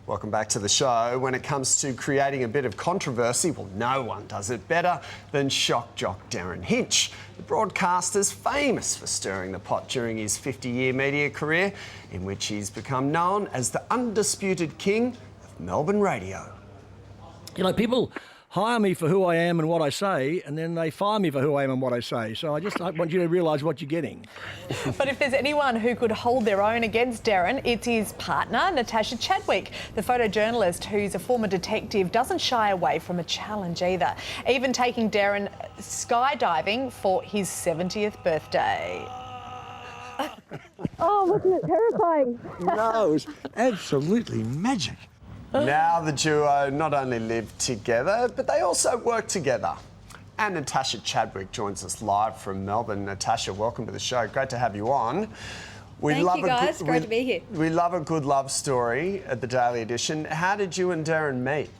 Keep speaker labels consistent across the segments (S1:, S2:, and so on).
S1: Welcome back to the show. When it comes to creating a bit of controversy, well, no one does it better than shock jock Derryn Hinch. The broadcaster's famous for stirring the pot during his 50-year media career, in which he's become known as the undisputed king of Melbourne radio.
S2: You know, people hire me for who I am and what I say, and then they fire me for who I am and what I say. So I want you to realise what you're getting.
S3: But if there's anyone who could hold their own against Derryn, it's his partner, Natasha Chadwick. The photojournalist, who's a former detective, doesn't shy away from a challenge either, even taking Derryn skydiving for his 70th birthday.
S4: Oh, wasn't it terrifying?
S2: No, it was absolutely magic.
S1: Now the duo not only live together, but they also work together. And Natasha Chadwick joins us live from Melbourne. Natasha, welcome to the show. Great to have you on.
S4: Thank you, guys. Great to be here.
S1: We love a good love story at the Daily Edition. How did you and Derryn meet?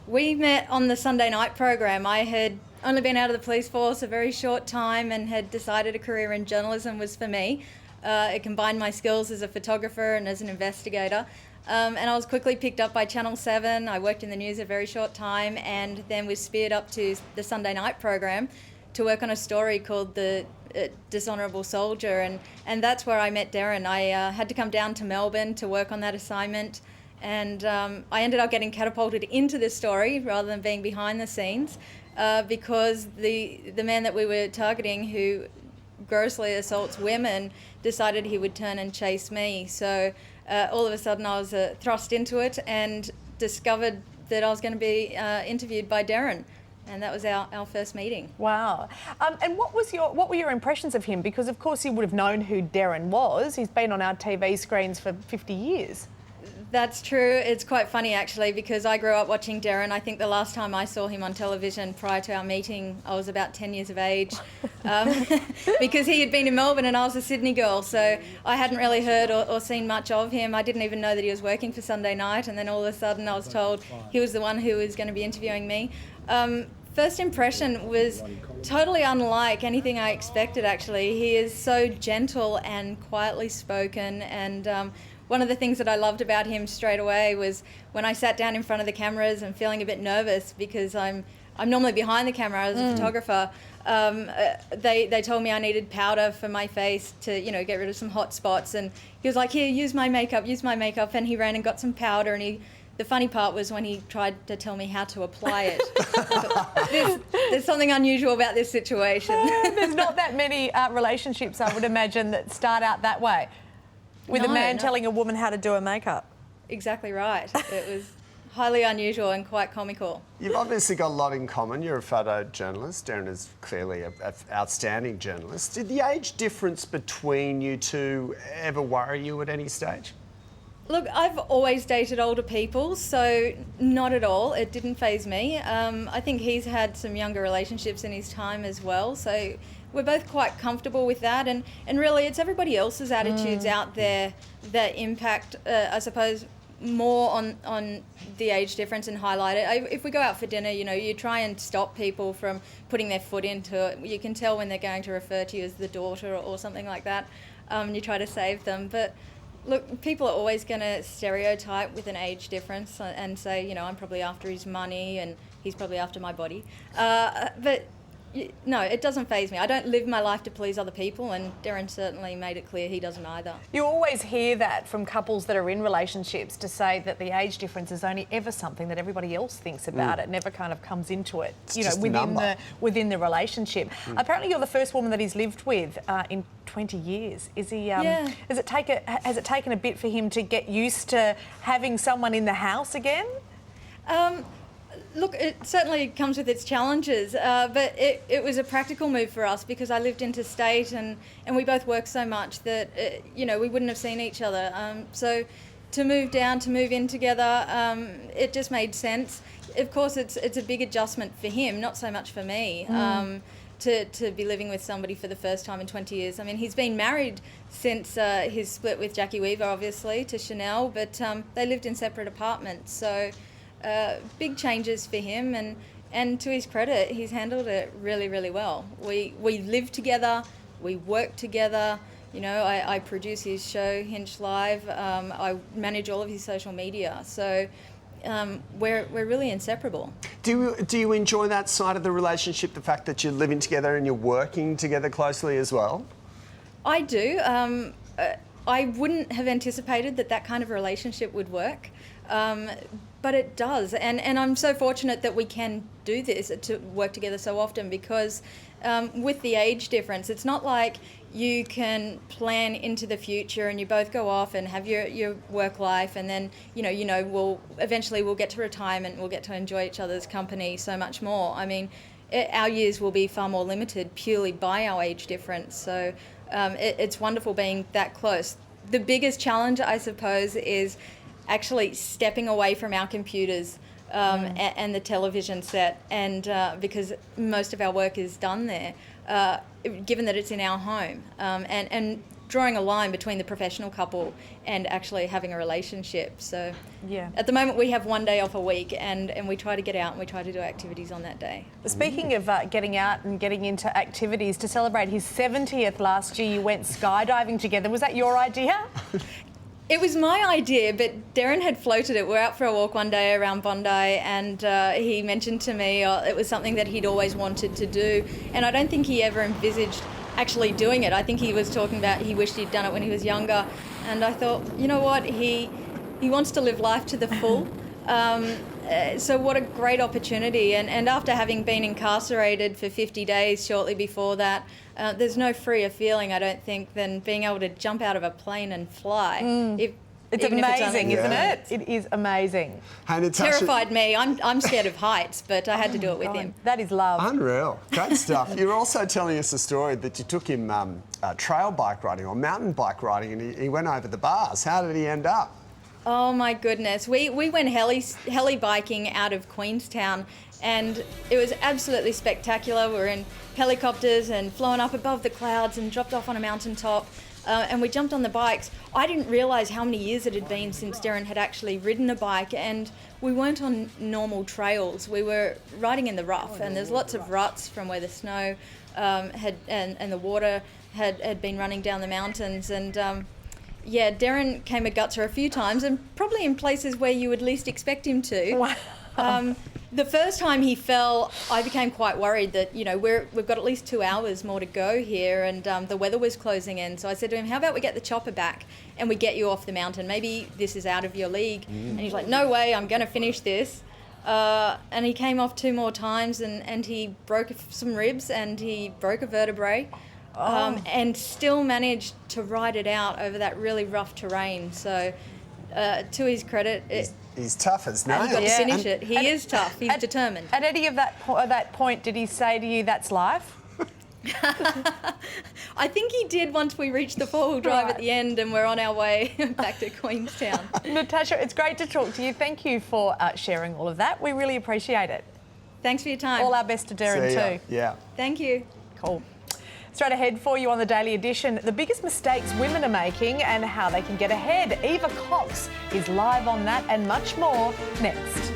S4: We met on the Sunday night program. I had only been out of the police force a very short time and had decided a career in journalism was for me. It combined my skills as a photographer and as an investigator. And I was quickly picked up by Channel 7. I worked in the news a very short time and then was speared up to the Sunday night program to work on a story called The Dishonourable Soldier. And that's where I met Derryn. I had to come down to Melbourne to work on that assignment. And I ended up getting catapulted into this story rather than being behind the scenes because the man that we were targeting, who grossly assaults women, decided he would turn and chase me. So all of a sudden I was thrust into it and discovered that I was going to be interviewed by Derryn, and that was our first meeting.
S3: Wow. And what were your impressions of him? Because of course you would have known who Derryn was. He's been on our TV screens for 50 years.
S4: That's true. It's quite funny actually, because I grew up watching Derryn. I think the last time I saw him on television prior to our meeting, I was about 10 years of age, because he had been in Melbourne and I was a Sydney girl, so I hadn't really heard or seen much of him. I didn't even know that he was working for Sunday Night, and then all of a sudden I was told he was the one who was going to be interviewing me. First impression was totally unlike anything I expected actually. He is so gentle and quietly spoken, and one of the things that I loved about him straight away was when I sat down in front of the cameras and feeling a bit nervous because I'm normally behind the camera as a photographer. They told me I needed powder for my face to, you know, get rid of some hot spots, and he was like, "Here, use my makeup," and he ran and got some powder, and the funny part was when he tried to tell me how to apply it. There's something unusual about this situation.
S3: There's not that many relationships, I would imagine, that start out that way. With a man telling a woman how to do her makeup.
S4: Exactly right. It was highly unusual and quite comical.
S1: You've obviously got a lot in common. You're a photojournalist. Derryn is clearly an outstanding journalist. Did the age difference between you two ever worry you at any stage?
S4: Look, I've always dated older people, so not at all. It didn't faze me. I think he's had some younger relationships in his time as well, so we're both quite comfortable with that. And really, it's everybody else's attitudes out there that impact, I suppose, more on the age difference and highlight it. If we go out for dinner, you know, you try and stop people from putting their foot into it. You can tell when they're going to refer to you as the daughter or something like that. You try to save them. But look, people are always going to stereotype with an age difference and say, you know, I'm probably after his money and he's probably after my body. But no, it doesn't faze me. I don't live my life to please other people, and Derryn certainly made it clear he doesn't either.
S3: You always hear that from couples that are in relationships, to say that the age difference is only ever something that everybody else thinks about. It never kind of comes into it, you know, within the relationship. Apparently you're the first woman that he's lived with in 20 years. Is he?
S4: Yeah.
S3: Has it taken a bit for him to get used to having someone in the house again?
S4: Look, it certainly comes with its challenges, but it was a practical move for us because I lived interstate and we both worked so much that, you know, we wouldn't have seen each other. So to move in together, it just made sense. Of course, it's a big adjustment for him, not so much for me, to be living with somebody for the first time in 20 years. I mean, he's been married since his split with Jackie Weaver, obviously, to Chanel, but they lived in separate apartments. So big changes for him, and to his credit, he's handled it really, really well. We live together, we work together, You know, I produce his show, Hinch Live. I manage all of his social media. So we're really inseparable.
S1: Do you enjoy that side of the relationship, the fact that you're living together and you're working together closely as well?
S4: I do. I wouldn't have anticipated that kind of relationship would work, but it does. And I'm so fortunate that we can do this, to work together so often, because with the age difference, it's not like you can plan into the future and you both go off and have your work life, and then we'll eventually get to retirement, we'll get to enjoy each other's company so much more. I mean, our years will be far more limited purely by our age difference. So it's wonderful being that close. The biggest challenge, I suppose, is actually stepping away from our computers and the television set, and because most of our work is done there, given that it's in our home, and drawing a line between the professional couple and actually having a relationship. So
S3: yeah,
S4: at the moment we have one day off a week, and we try to get out and we try to do activities on that day.
S3: Speaking of getting out and getting into activities, to celebrate his 70th last year, you went skydiving together. Was that your idea?
S4: It was my idea, but Derryn had floated it. We're out for a walk one day around Bondi, and he mentioned to me it was something that he'd always wanted to do, and I don't think he ever envisaged actually doing it. I think he was talking about he wished he'd done it when he was younger, and I thought, you know what, he wants to live life to the full. So what a great opportunity, and after having been incarcerated for 50 days shortly before that, there's no freer feeling, I don't think, than being able to jump out of a plane and fly.
S3: It's amazing, isn't it? It is amazing.
S1: Hey, Natasha.
S4: Terrified me. I'm scared of heights, but I had to do it with him.
S3: That is love.
S1: Unreal. Great stuff. You're also telling us a story that you took him trail bike riding or mountain bike riding, and he went over the bars. How did he end up?
S4: Oh my goodness. We went heli biking out of Queenstown, and it was absolutely spectacular. We were in helicopters and flown up above the clouds and dropped off on a mountaintop, and we jumped on the bikes. I didn't realise how many years it had been since Derryn had actually ridden a bike, and we weren't on normal trails. We were riding in the rough, and there's lots of ruts from where the snow and the water had been running down the mountains, and yeah, Derryn came a gutser a few times, and probably in places where you would least expect him to.
S3: Wow.
S4: The first time he fell, I became quite worried that, we've got at least 2 hours more to go here, and the weather was closing in. So I said to him, how about we get the chopper back and we get you off the mountain? Maybe this is out of your league. And he's like, no way, I'm going to finish this. And he came off 2 more times, and he broke some ribs and he broke a vertebrae. And still managed to ride it out over that really rough terrain. So, to his credit,
S1: he's tough as nails.
S4: He got to finish it. He is tough. He's determined.
S3: At any of that point, did he say to you, "That's life"?
S4: I think he did once we reached the 4-wheel drive at the end, and we're on our way back to Queenstown.
S3: Natasha, it's great to talk to you. Thank you for sharing all of that. We really appreciate it.
S4: Thanks for your time.
S3: All our best to Derryn too.
S1: Yeah.
S4: Thank you.
S3: Cool. Straight ahead for you on the Daily Edition, the biggest mistakes women are making and how they can get ahead. Eva Cox is live on that and much more next.